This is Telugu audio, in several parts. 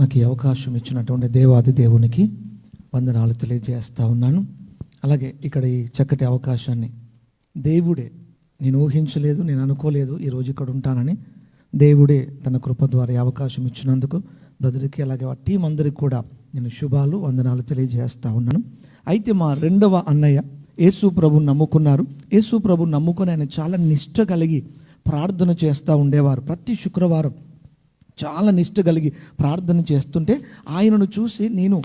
నాకు ఈ అవకాశం ఇచ్చినటువంటి దేవాది దేవునికి వందనాలు తెలియజేస్తూ ఉన్నాను. అలాగే ఇక్కడ ఈ చక్కటి అవకాశాన్ని దేవుడే, నేను ఊహించలేదు, నేను అనుకోలేదు ఈరోజు ఇక్కడ ఉంటానని. దేవుడే తన కృప ద్వారా ఈ అవకాశం ఇచ్చినందుకు బ్రదర్కి అలాగే ఆ టీం అందరికి కూడా నేను శుభాలు వందనాలు తెలియజేస్తూ ఉన్నాను. అయితే మా రెండవ అన్నయ్య యేసు ప్రభుని నమ్ముకున్నారు. యేసు ప్రభుని నమ్ముకొని ఆయన చాలా నిష్ఠ కలిగి ప్రార్థన చేస్తూ ఉండేవారు. ప్రతి శుక్రవారం చాలా నిష్ఠ కలిగి ప్రార్థన చేస్తుంటే ఆయనను చూసి నేను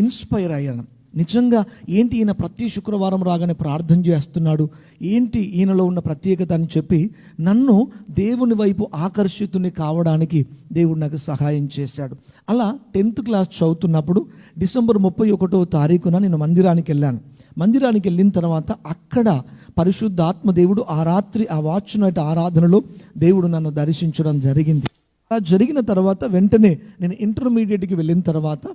ఇన్స్పైర్ అయ్యాను. నిజంగా ఏంటి ఈయన ప్రతి శుక్రవారం రాగానే ప్రార్థన చేస్తున్నాడు, ఏంటి ఈయనలో ఉన్న ప్రత్యేకత అని చెప్పి నన్ను దేవుని వైపు ఆకర్షితుని కావడానికి దేవుడు నాకు సహాయం చేశాడు. అలా 10th క్లాస్ చదువుతున్నప్పుడు డిసెంబర్ 31వ తారీఖున నేను మందిరానికి వెళ్ళాను. మందిరానికి వెళ్ళిన తర్వాత అక్కడ పరిశుద్ధాత్మ దేవుడు ఆ రాత్రి ఆ వాచ్ నైట్ ఆరాధనలో దేవుడు నన్ను దర్శించడం జరిగింది. అలా జరిగిన తర్వాత వెంటనే నేను ఇంటర్మీడియట్కి వెళ్ళిన తర్వాత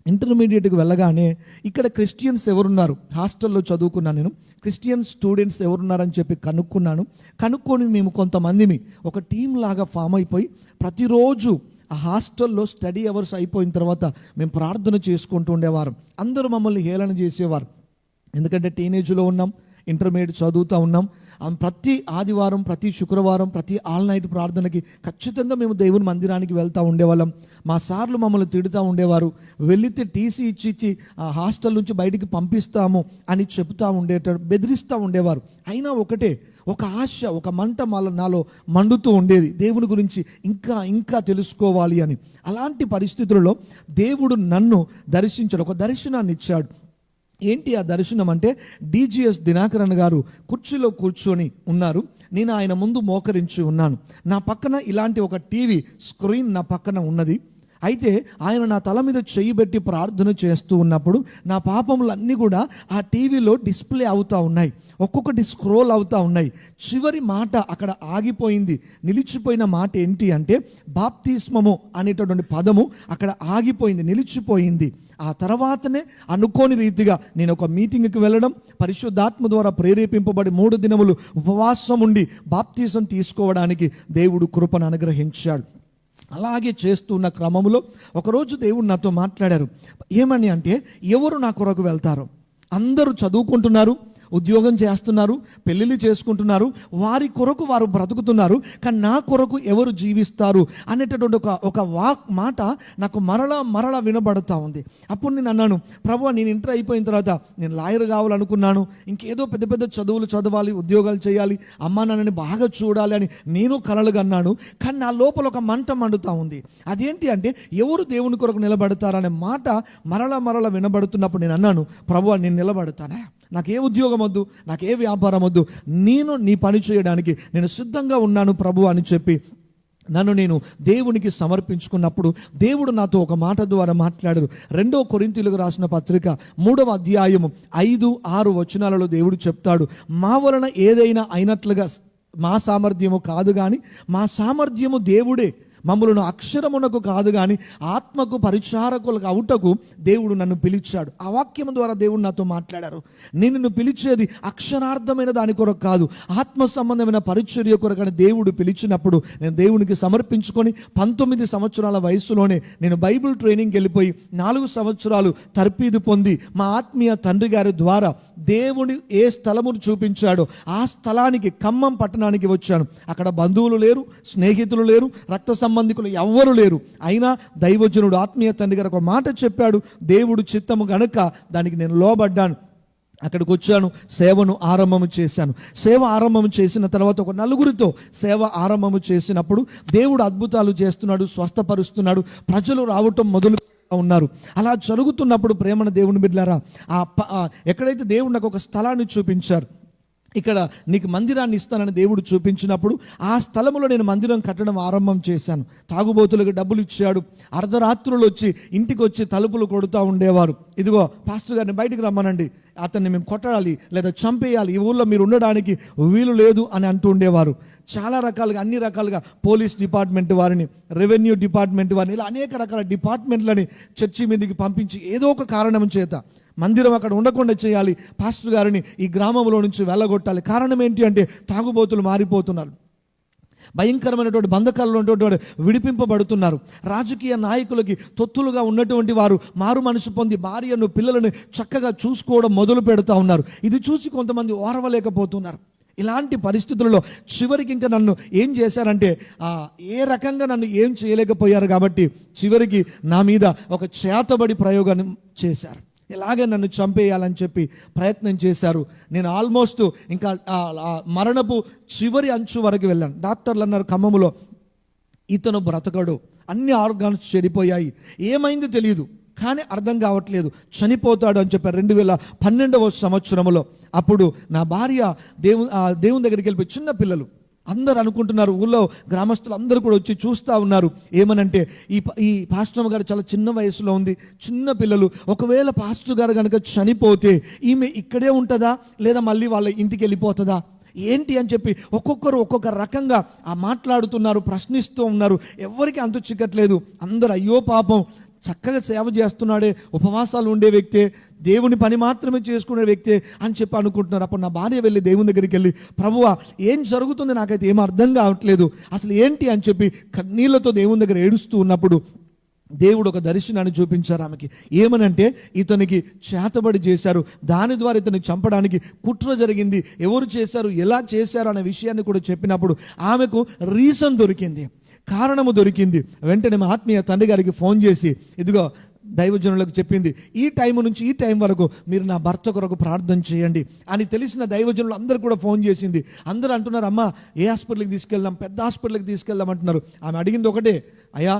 ఇంటర్మీడియట్కి వెళ్ళగానే ఇక్కడ క్రిస్టియన్స్ ఎవరున్నారు, హాస్టల్లో చదువుకున్నాను నేను, క్రిస్టియన్ స్టూడెంట్స్ ఎవరున్నారని చెప్పి కనుక్కొని మేము కొంతమందిని ఒక టీం లాగా ఫామ్ అయిపోయి ప్రతిరోజు ఆ హాస్టల్లో స్టడీ అవర్స్ అయిపోయిన తర్వాత మేము ప్రార్థన చేసుకుంటూ ఉండేవారు. అందరూ మమ్మల్ని హేళన చేసేవారు, ఎందుకంటే టీనేజ్లో ఉన్నాం, ఇంటర్మీడియట్ చదువుతూ ఉన్నాం. ప్రతి ఆదివారం, ప్రతి శుక్రవారం, ప్రతి ఆల్ నైట్ ప్రార్థనకి ఖచ్చితంగా మేము దేవుని మందిరానికి వెళ్తూ ఉండేవాళ్ళం. మా సార్లు మమ్మల్ని తిడుతూ ఉండేవారు, వెళితే టీసీ ఇచ్చి ఆ హాస్టల్ నుంచి బయటికి పంపిస్తాము అని చెప్తూ ఉండేటారు, బెదిరిస్తూ ఉండేవారు. అయినా ఒకటే, ఒక ఆశ, ఒక మంట నాలో మండుతూ ఉండేది, దేవుని గురించి ఇంకా ఇంకా తెలుసుకోవాలి అని. అలాంటి పరిస్థితులలో దేవుడు నన్ను దర్శించాడు, ఒక దర్శనాన్ని ఇచ్చాడు. ఏంటి ఆ దర్శనం అంటే, డిజిఎస్ దినాకరన్ గారు కుర్చీలో కూర్చొని ఉన్నారు, నేను ఆయన ముందు మోకరించి ఉన్నాను. నా పక్కన ఇలాంటి ఒక టీవీ స్క్రీన్ నా పక్కన ఉన్నది. అయితే ఆయన నా తల మీద చెయ్యి పెట్టి ప్రార్థన చేస్తూ ఉన్నప్పుడు నా పాపములన్నీ కూడా ఆ టీవీలో డిస్ప్లే అవుతూ ఉన్నాయి, ఒక్కొక్కటి స్క్రోల్ అవుతూ ఉన్నాయి. చివరి మాట అక్కడ ఆగిపోయింది. నిలిచిపోయిన మాట ఏంటి అంటే బాప్తిస్మము అనేటటువంటి పదము అక్కడ ఆగిపోయింది, నిలిచిపోయింది. ఆ తర్వాతనే అనుకోని రీతిగా నేను ఒక మీటింగ్కి వెళ్ళడం, పరిశుద్ధాత్మ ద్వారా ప్రేరేపింపబడి 3 దినములు ఉపవాసం ఉండి బాప్తిసం తీసుకోవడానికి దేవుడు కృపను అనుగ్రహించాడు. అలాగే చేస్తున్న క్రమంలో ఒకరోజు దేవుడు నాతో మాట్లాడారు. ఏమని అంటే, ఎవరు నా కొరకు వెళ్తారు? అందరూ చదువుకుంటున్నారు, ఉద్యోగం చేస్తున్నారు, పెళ్ళిళ్ళు చేసుకుంటున్నారు, వారి కొరకు వారు బ్రతుకుతున్నారు, కానీ నా కొరకు ఎవరు జీవిస్తారు అనేటటువంటి ఒక మాట నాకు మరలా వినబడుతూ ఉంది. అప్పుడు నేను అన్నాను, ప్రభువా, నేను ఇంటర్ అయిపోయిన తర్వాత నేను లాయర్ కావాలనుకున్నాను, ఇంకేదో పెద్ద పెద్ద చదువులు చదవాలి, ఉద్యోగాలు చేయాలి, అమ్మా నాన్నని బాగా చూడాలి అని నేను కలలు కన్నాను. కానీ నా లోపల ఒక మంట మండుతూ ఉంది. అదేంటి అంటే, ఎవరు దేవుని కొరకు నిలబడతారనే మాట మరలా వినబడుతున్నప్పుడు నేను అన్నాను, ప్రభువా, నేను నిలబడతానా? నాకు ఏ ఉద్యోగం వద్దు, నాకు ఏ వ్యాపారం వద్దు, నేను నీ పని చేయడానికి నేను సిద్ధంగా ఉన్నాను ప్రభు అని చెప్పి నన్ను నేను దేవునికి సమర్పించుకున్నప్పుడు దేవుడు నాతో ఒక మాట ద్వారా మాట్లాడారు. 2 కొరింథీయులకు రాసిన పత్రిక 3వ అధ్యాయము 5-6 వచనాలలో దేవుడు చెప్తాడు, మా వలన ఏదైనా అయినట్లుగా మా సామర్థ్యము కాదు కానీ మా సామర్థ్యము దేవుడే. మమ్మలను అక్షరమునకు కాదు కానీ ఆత్మకు పరిచారకులకు అవుటకు దేవుడు నన్ను పిలిచాడు. ఆ వాక్యం ద్వారా దేవుడు నాతో మాట్లాడారు. నేను నిన్ను పిలిచేది అక్షరార్థమైన దాని కొరకు కాదు, ఆత్మ సంబంధమైన పరిచర్య కొరకు అని దేవుడు పిలిచినప్పుడు నేను దేవునికి సమర్పించుకొని 19 సంవత్సరాల వయసులోనే నేను బైబిల్ ట్రైనింగ్కి వెళ్ళిపోయి 4 సంవత్సరాలు తర్పీదు పొంది మా ఆత్మీయ తండ్రి గారి ద్వారా దేవుడు ఏ స్థలమును చూపించాడో ఆ స్థలానికి, ఖమ్మం పట్టణానికి వచ్చాను. అక్కడ బంధువులు లేరు, స్నేహితులు లేరు, రక్త సంబంధికులు ఎవ్వరు లేరు. అయినా దైవజనుడు ఆత్మీయ తండ్రి గారు ఒక మాట చెప్పాడు, దేవుడు చిత్తము గనుక దానికి నేను లోబడ్డాను. అక్కడికి వచ్చాను, సేవను ఆరంభము చేశాను. సేవ ఆరంభం చేసిన తర్వాత ఒక 4గురితో సేవ ఆరంభము చేసినప్పుడు దేవుడు అద్భుతాలు చేస్తున్నాడు, స్వస్థపరుస్తున్నాడు, ప్రజలు రావటం మొదలు ఉన్నారు. అలా జరుగుతున్నప్పుడు ప్రేమన దేవుని బిడ్డలారా, ఎక్కడైతే దేవుడు నాకు ఒక స్థలాన్ని చూపించారు, ఇక్కడ నీకు మందిరాన్ని ఇస్తానని దేవుడు చూపించినప్పుడు ఆ స్థలంలో నేను మందిరం కట్టడం ఆరంభం చేశాను. తాగుబోతులకు డబ్బులు ఇచ్చాడు. అర్ధరాత్రులు వచ్చి ఇంటికి వచ్చి తలుపులు కొడుతూ ఉండేవారు. ఇదిగో పాస్టర్ గారిని బయటికి రమ్మనండి, అతన్ని మేము కొట్టాలి లేదా చంపేయాలి, ఈ ఊళ్ళో మీరు ఉండడానికి వీలు లేదు అని అంటూ ఉండేవారు. చాలా రకాలుగా, అన్ని రకాలుగా పోలీస్ డిపార్ట్మెంట్ వారిని, రెవెన్యూ డిపార్ట్మెంట్ వారిని, ఇలా అనేక రకాల డిపార్ట్మెంట్లని చర్చి మీదకి పంపించి ఏదో ఒక కారణం చేత మందిరం అక్కడ ఉండకుండా చేయాలి, పాస్టర్ గారిని ఈ గ్రామంలో నుంచి వెళ్ళగొట్టాలి. కారణం ఏంటి అంటే తాగుబోతులు మారిపోతున్నారు. భయంకరమైనటువంటి బంధకాల్లో ఉన్నటువంటి విడిపింపబడుతున్నారు. రాజకీయ నాయకులకి తొత్తులుగా ఉన్నటువంటి వారు మారు మనసు పొంది భార్యను పిల్లలను చక్కగా చూసుకోవడం మొదలు పెడుతూ ఉన్నారు. ఇది చూసి కొంతమంది ఓర్వలేకపోతున్నారు. ఇలాంటి పరిస్థితుల్లో చివరికి ఇంకా నన్ను ఏం చేశారంటే ఏ రకంగా నన్ను ఏం చేయలేకపోయారు కాబట్టి చివరికి నా మీద ఒక చేతబడి ప్రయోగాన్ని చేశారు. ఇలాగే నన్ను చంపేయాలని చెప్పి ప్రయత్నం చేశారు. నేను ఆల్మోస్ట్ ఇంకా మరణపు చివరి అంచు వరకు వెళ్ళాను. డాక్టర్లు అన్నారు ఖమ్మంలో, ఇతను బ్రతకడు, అన్ని ఆర్గాన్స్ చెడిపోయాయి, ఏమైందో తెలియదు కానీ అర్థం కావట్లేదు, చనిపోతాడు అని చెప్పారు 2012వ సంవత్సరంలో. అప్పుడు నా భార్య దేవుని దగ్గరికి వెళ్ళిపోయి, చిన్న పిల్లలు అందరు అనుకుంటున్నారు, ఊళ్ళో గ్రామస్తులు అందరూ కూడా వచ్చి చూస్తూ ఉన్నారు. ఏమనంటే ఈ పాస్టర్ గారు చాలా చిన్న వయసులో ఉంది, చిన్న పిల్లలు, ఒకవేళ పాస్టర్ గారు కనుక చనిపోతే ఈమె ఇక్కడే ఉంటుందా లేదా మళ్ళీ వాళ్ళ ఇంటికి వెళ్ళిపోతుందా ఏంటి అని చెప్పి ఒక్కొక్కరు ఒక్కొక్క రకంగా మాట్లాడుతున్నారు, ప్రశ్నిస్తూ ఉన్నారు. ఎవరికి అంతు చిక్కట్లేదు. అందరు అయ్యో పాపం, చక్కగా సేవ చేస్తున్నాడే, ఉపవాసాలు ఉండే వ్యక్తే, దేవుని పని మాత్రమే చేసుకునే వ్యక్తే అని చెప్పి అనుకుంటున్నారు. అప్పుడు నా భార్య వెళ్ళి దేవుని దగ్గరికి వెళ్ళి, ప్రభువా ఏం జరుగుతుంది, నాకైతే ఏం అర్థం కావట్లేదు, అసలు ఏంటి అని చెప్పి కన్నీళ్లతో దేవుని దగ్గర ఏడుస్తూ ఉన్నప్పుడు దేవుడు ఒక దర్శనాన్ని చూపించారు ఆమెకి. ఏమనంటే ఇతనికి చేతబడి చేశారు, దాని ద్వారా ఇతన్ని చంపడానికి కుట్ర జరిగింది, ఎవరు చేశారు, ఎలా చేశారు అనే విషయాన్ని కూడా చెప్పినప్పుడు ఆమెకు రీజన్ దొరికింది, కారణము దొరికింది. వెంటనే మా ఆత్మీయ తండ్రి గారికి ఫోన్ చేసి, ఇదిగో దైవజనులకు చెప్పింది, ఈ టైం నుంచి ఈ టైం వరకు మీరు నా భర్త కొరకు ప్రార్థన చేయండి అని తెలిసిన దైవజనులు అందరూ కూడా ఫోన్ చేసింది. అందరూ అంటున్నారు, అమ్మ ఏ హాస్పిటల్కి తీసుకెళ్దాం, పెద్ద హాస్పిటల్కి తీసుకెళ్దాం అంటున్నారు. ఆమె అడిగింది ఒకటే, అయ్యా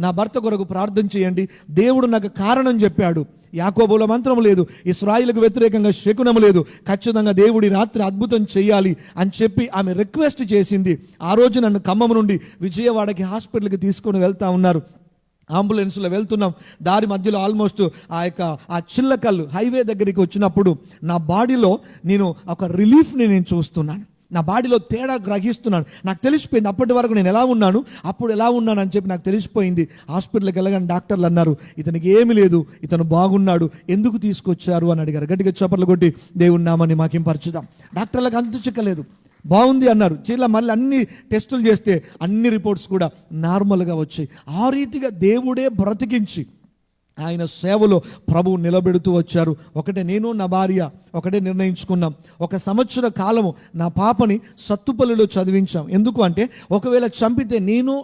నా భర్త కొరకు ప్రార్థన చేయండి, దేవుడు నాకు కారణం చెప్పాడు, యాకోబుల మంత్రం లేదు, ఇశ్రాయేలుకు వ్యతిరేకంగా శకునం లేదు, ఖచ్చితంగా దేవుడి రాత్రి అద్భుతం చేయాలి అని చెప్పి ఆమె రిక్వెస్ట్ చేసింది. ఆ రోజు నన్ను ఖమ్మం నుండి విజయవాడకి హాస్పిటల్కి తీసుకొని వెళ్తా ఉన్నారు. అంబులెన్స్లో వెళ్తున్నాం, దారి మధ్యలో ఆల్మోస్ట్ ఆ చిల్లకల్లు హైవే దగ్గరికి వచ్చినప్పుడు నా బాడీలో నేను ఒక రిలీఫ్ని నేను చూస్తున్నాను, నా బాడీలో తేడా గ్రహిస్తున్నాను. నాకు తెలిసిపోయింది అప్పటి వరకు నేను ఎలా ఉన్నాను, అప్పుడు ఎలా ఉన్నాను అని చెప్పి నాకు తెలిసిపోయింది. హాస్పిటల్కి వెళ్ళగానే డాక్టర్లు అన్నారు, ఇతనికి ఏమీ లేదు, ఇతను బాగున్నాడు, ఎందుకు తీసుకొచ్చారు అని అడిగారు. గట్టిగా చప్పట్లు కొట్టి దేవుని నామాన్ని మాకింపరచుదాం. డాక్టర్లకు అంతు చిక్కలేదు, బాగుంది అన్నారు. చీల మళ్ళీ అన్ని టెస్టులు చేస్తే అన్ని రిపోర్ట్స్ కూడా నార్మల్గా వచ్చాయి. ఆ రీతిగా దేవుడే బ్రతికించి ఆయన సేవలో ప్రభువు నిలబెడుతూ వచ్చారు. ఒకటే నేను నా భార్య ఒకటే నిర్ణయించుకున్నాం, 1 సంవత్సర కాలము నా పాపని సత్తుపల్లిలో చదివించాం. ఎందుకు అంటే ఒకవేళ చంపితే నేను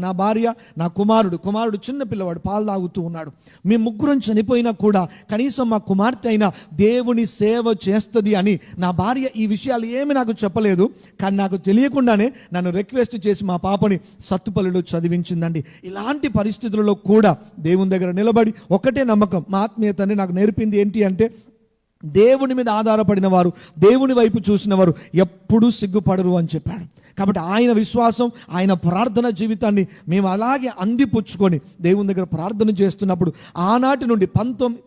నా భార్య నా కుమారుడు చిన్న పిల్లవాడు పాలు తాగుతూ ఉన్నాడు, మేము ముగ్గురం చనిపోయినా కూడా కనీసం మా కుమార్తె అయినా దేవుని సేవ చేస్తుంది అని నా భార్య ఈ విషయాలు ఏమి నాకు చెప్పలేదు, కానీ నాకు తెలియకుండానే నన్ను రిక్వెస్ట్ చేసి మా పాపని సత్తుపల్లిలో చదివించిందండి. ఇలాంటి పరిస్థితులలో కూడా దేవుని దగ్గర నిలబడి ఒకటే నమ్మకం, మా ఆత్మీయ తండ్రి నాకు నేర్పింది ఏంటి అంటే, దేవుని మీద ఆధారపడిన వారు, దేవుని వైపు చూసిన వారు ఎప్పుడూ సిగ్గుపడరు అని చెప్పాడు. కాబట్టి ఆయన విశ్వాసం, ఆయన ప్రార్థన జీవితాన్ని మేము అలాగే అందిపుచ్చుకొని దేవుని దగ్గర ప్రార్థన చేస్తున్నప్పుడు ఆనాటి నుండి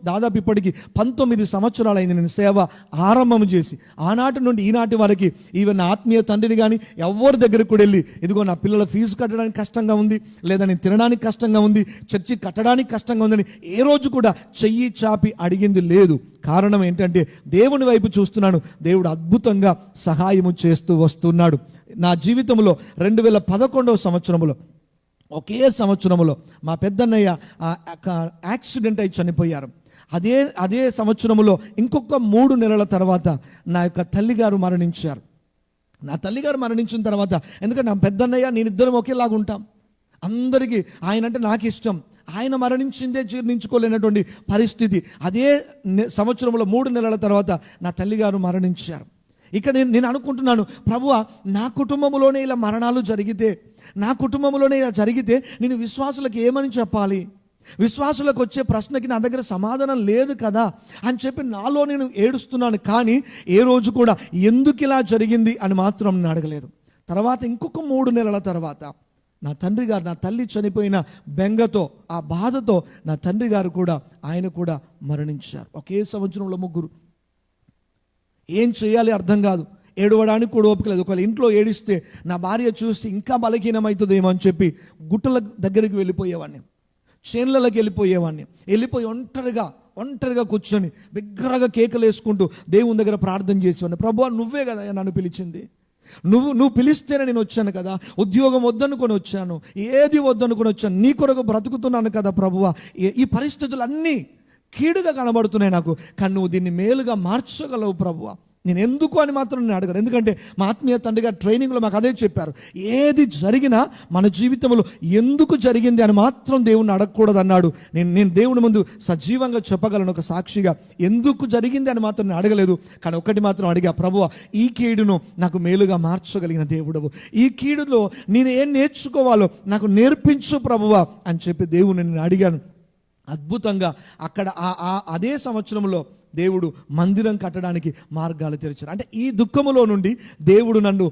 దాదాపు ఇప్పటికి 19 సంవత్సరాలు అయింది నేను సేవ ఆరంభం చేసి. ఆనాటి నుండి ఈనాటి వరకు ఈవెన్ నా ఆత్మీయ తండ్రిని కానీ ఎవరి దగ్గరకు కూడా వెళ్ళి, ఇదిగో నా పిల్లల ఫీజు కట్టడానికి కష్టంగా ఉంది, లేదా నేను తినడానికి కష్టంగా ఉంది, చర్చి కట్టడానికి కష్టంగా ఉందని ఏ రోజు కూడా చెయ్యి చాపి అడిగింది లేదు. కారణం ఏంటంటే దేవుని వైపు చూస్తున్నాను, దేవుడు అద్భుతంగా సహాయము చేస్తూ వస్తున్నాడు. నా జీవితంలో 2011వ సంవత్సరంలో, ఒకే సంవత్సరంలో మా పెద్దన్నయ్య యాక్సిడెంట్ అయి చనిపోయారు. అదే సంవత్సరంలో ఇంకొక 3 నెలల తర్వాత నా యొక్క తల్లిగారు మరణించారు. నా తల్లిగారు మరణించిన తర్వాత, ఎందుకంటే నా పెద్దన్నయ్య నేనిద్దరం ఒకేలాగా ఉంటాం, అందరికీ ఆయన అంటే నాకు ఇష్టం, ఆయన మరణించిందే జీర్ణించుకోలేనటువంటి పరిస్థితి. అదే సంవత్సరంలో 3 నెలల తర్వాత నా తల్లిగారు మరణించారు. ఇక నేను అనుకుంటున్నాను, ప్రభువా నా కుటుంబంలోనే ఇలా మరణాలు జరిగితే, నా కుటుంబంలోనే ఇలా జరిగితే నేను విశ్వాసులకు ఏమని చెప్పాలి, విశ్వాసులకు వచ్చే ప్రశ్నకి నా దగ్గర సమాధానం లేదు కదా అని చెప్పి నాలో నేను ఏడుస్తున్నాను. కానీ ఏ రోజు కూడా ఎందుకు ఇలా జరిగింది అని మాత్రం నేను అడగలేదు. తర్వాత ఇంకొక 3 నెలల తర్వాత నా తండ్రి గారు, నా తల్లి చనిపోయిన బెంగతో, ఆ బాధతో నా తండ్రి గారు కూడా, ఆయన కూడా మరణించారు. ఒకే సంవత్సరంలో 3. ఏం చేయాలి అర్థం కాదు, ఏడవడానికి కూడా ఓపిక లేదు. ఒకవేళ ఇంట్లో ఏడిస్తే నా భార్య చూసి ఇంకా బలహీనమవుతుందేమో అని చెప్పి గుట్టల దగ్గరికి వెళ్ళిపోయేవాడిని, చేన్లకి వెళ్ళిపోయి ఒంటరిగా కూర్చొని బిగ్గరగా కేకలు వేసుకుంటూ దేవుని దగ్గర ప్రార్థన చేసేవాడిని. ప్రభువా నువ్వే కదా నన్ను పిలిచింది, నువ్వు పిలిస్తేనే నేను వచ్చాను కదా, ఉద్యోగం వద్దనుకొని వచ్చాను, ఏది వద్దనుకొని వచ్చాను, నీ కొరకు బ్రతుకుతున్నాను కదా ప్రభువా. ఈ పరిస్థితులన్నీ కీడుగా కనబడుతున్నాయి నాకు, కానీ నువ్వు దీన్ని మేలుగా మార్చగలవు ప్రభువా. నేను ఎందుకు అని మాత్రం నేను అడగను, ఎందుకంటే మా ఆత్మీయ తండ్రిగా ట్రైనింగ్లో మాకు అదే చెప్పారు. ఏది జరిగినా మన జీవితంలో ఎందుకు జరిగింది అని మాత్రం దేవుణ్ణి అడగకూడదు అన్నాడు. నేను దేవుని ముందు సజీవంగా చెప్పగలను ఒక సాక్షిగా. ఎందుకు జరిగింది అని మాత్రం నేను అడగలేదు, కానీ ఒకటి మాత్రం అడిగా, ప్రభువా ఈ కీడును నాకు మేలుగా మార్చగలిగిన దేవుడవు, ఈ కీడులో నేను ఏం నేర్చుకోవాలో నాకు నేర్పించు ప్రభువా అని చెప్పి దేవుని నేను అడిగాను. అద్భుతంగా అక్కడ అదే సంవత్సరంలో దేవుడు మందిరం కట్టడానికి మార్గాలు తెరిచారు. అంటే ఈ దుఃఖములో నుండి దేవుడు నన్ను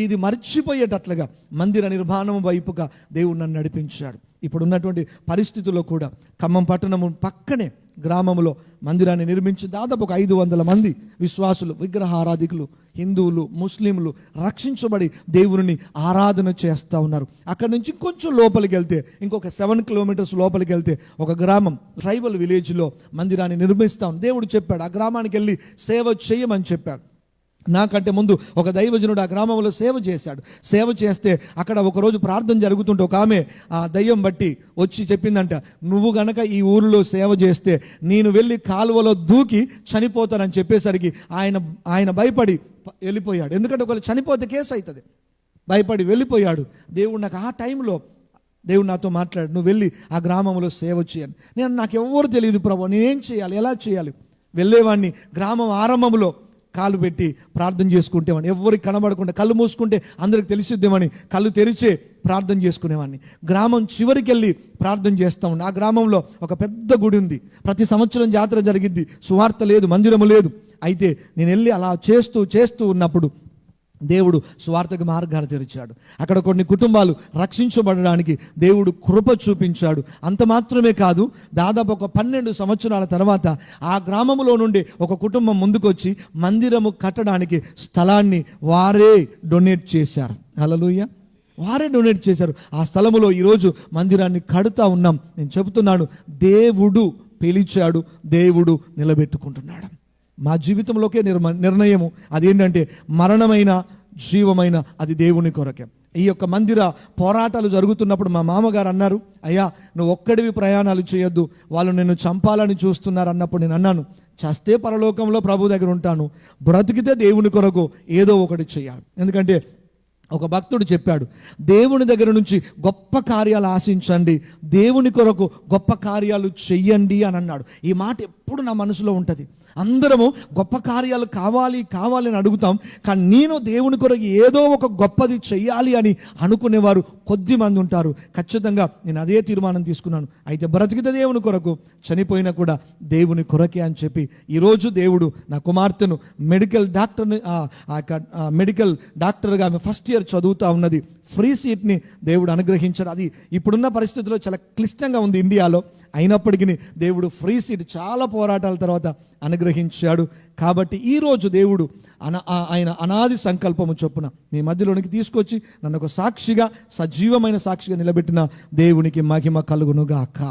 ఇది మర్చిపోయేటట్లుగా మందిర నిర్మాణం వైపుగా దేవుడు నన్ను నడిపించాడు. ఇప్పుడు ఉన్నటువంటి పరిస్థితుల్లో కూడా ఖమ్మం పట్టణము పక్కనే గ్రామంలో మందిరాన్ని నిర్మించి దాదాపు ఒక 500 మంది విశ్వాసులు, విగ్రహారాధికులు, హిందువులు, ముస్లింలు రక్షించబడి దేవుని ఆరాధన చేస్తూ ఉన్నారు. అక్కడి నుంచి కొంచెం లోపలికి వెళ్తే, ఇంకొక 7 కిలోమీటర్స్ లోపలికి వెళ్తే ఒక గ్రామం, ట్రైబల్ విలేజ్లో మందిరాన్ని నిర్మిస్తాం. దేవుడు చెప్పాడు, ఆ గ్రామానికి వెళ్ళి సేవ చేయమని చెప్పాడు. నాకంటే ముందు ఒక దైవజనుడు ఆ గ్రామంలో సేవ చేశాడు. సేవ చేస్తే అక్కడ ఒకరోజు ప్రార్థన జరుగుతుంటే ఒక ఆమె ఆ దయ్యం బట్టి వచ్చి చెప్పిందంట, నువ్వు గనక ఈ ఊరిలో సేవ చేస్తే నేను వెళ్ళి కాలువలో దూకి చనిపోతానని చెప్పేసరికి ఆయన భయపడి వెళ్ళిపోయాడు. ఎందుకంటే ఒకళ్ళు చనిపోతే కేసు అవుతుంది, భయపడి వెళ్ళిపోయాడు. దేవుడు నాకు ఆ టైంలో దేవుడు నాతో మాట్లాడు, నువ్వు వెళ్ళి ఆ గ్రామంలో సేవ చేయను. నాకు ఎవరు తెలియదు ప్రభు, నేనేం చేయాలి, ఎలా చేయాలి. వెళ్ళేవాడిని, గ్రామం ఆరంభంలో కాలు పెట్టి ప్రార్థన చేసుకుంటేవాడిని, ఎవరికి కనబడకుండా, కళ్ళు మూసుకుంటే అందరికి తెలిసిద్దేమని కళ్ళు తెరిచే ప్రార్థన చేసుకునేవాడిని. గ్రామం చివరికి వెళ్ళి ప్రార్థన చేస్తూ ఉండి, ఆ గ్రామంలో ఒక పెద్ద గుడి ఉంది, ప్రతి సంవత్సరం జాతర జరిగిద్ది, సువార్త లేదు, మందిరము లేదు. అయితే నేను వెళ్ళి అలా చేస్తూ ఉన్నప్పుడు దేవుడు సువార్తకు మార్గాలు తెరిచాడు. అక్కడ కొన్ని కుటుంబాలు రక్షించబడడానికి దేవుడు కృప చూపించాడు. అంత మాత్రమే కాదు, దాదాపు ఒక 12 సంవత్సరాల తర్వాత ఆ గ్రామంలో నుండి ఒక కుటుంబం ముందుకొచ్చి మందిరము కట్టడానికి స్థలాన్ని వారే డొనేట్ చేశారు. హల్లెలూయా, వారే డొనేట్ చేశారు. ఆ స్థలములో ఈరోజు మందిరాన్ని కడుతూ ఉన్నాం. నేను చెబుతున్నాను, దేవుడు పిలిచాడు, దేవుడు నిలబెట్టుకుంటున్నాడు. మా జీవితంలోకే నిర్ణయము అదేంటంటే, మరణమైన జీవమైన అది దేవుని కొరకే. ఈ యొక్క మందిర పోరాటాలు జరుగుతున్నప్పుడు మా మామగారు అన్నారు, అయ్యా నువ్వు ఒక్కడివి ప్రయాణాలు చేయొద్దు, వాళ్ళు నిన్ను చంపాలని చూస్తున్నారు అన్నప్పుడు నేను అన్నాను, చస్తే పరలోకంలో ప్రభు దగ్గర ఉంటాను, బ్రతికితే దేవుని కొరకు ఏదో ఒకటి చేయాలి. ఎందుకంటే ఒక భక్తుడు చెప్పాడు, దేవుని దగ్గర నుంచి గొప్ప కార్యాలు ఆశించండి, దేవుని కొరకు గొప్ప కార్యాలు చెయ్యండి అని అన్నాడు. ఈ మాట ఎప్పుడు నా మనసులో ఉంటుంది. అందరము గొప్ప కార్యాలు కావాలి అని అడుగుతాం, కానీ నేను దేవుని కొరకు ఏదో ఒక గొప్పది చెయ్యాలి అని అనుకునేవారు కొద్ది మంది ఉంటారు. ఖచ్చితంగా నేను అదే తీర్మానం తీసుకున్నాను. అయితే బ్రతికితే దేవుని కొరకు, చనిపోయినా కూడా దేవుని కొరకే అని చెప్పి ఈరోజు దేవుడు నా కుమార్తెను మెడికల్ డాక్టర్గా ఆమె ఫస్ట్ ఇయర్ చదువుతూ ఉన్నది. ఫ్రీ సీట్ని దేవుడు అనుగ్రహించాడు. అది ఇప్పుడున్న పరిస్థితుల్లో చాలా క్లిష్టంగా ఉంది ఇండియాలో, అయినప్పటికీ దేవుడు ఫ్రీ సీట్ చాలా పోరాటాల తర్వాత అనుగ్రహించాడు. కాబట్టి ఈరోజు దేవుడు ఆయన అనాది సంకల్పము చొప్పున మీ మధ్యలోనికి తీసుకొచ్చి నన్ను ఒక సాక్షిగా, సజీవమైన సాక్షిగా నిలబెట్టిన దేవునికి మహిమ కలుగునుగాక.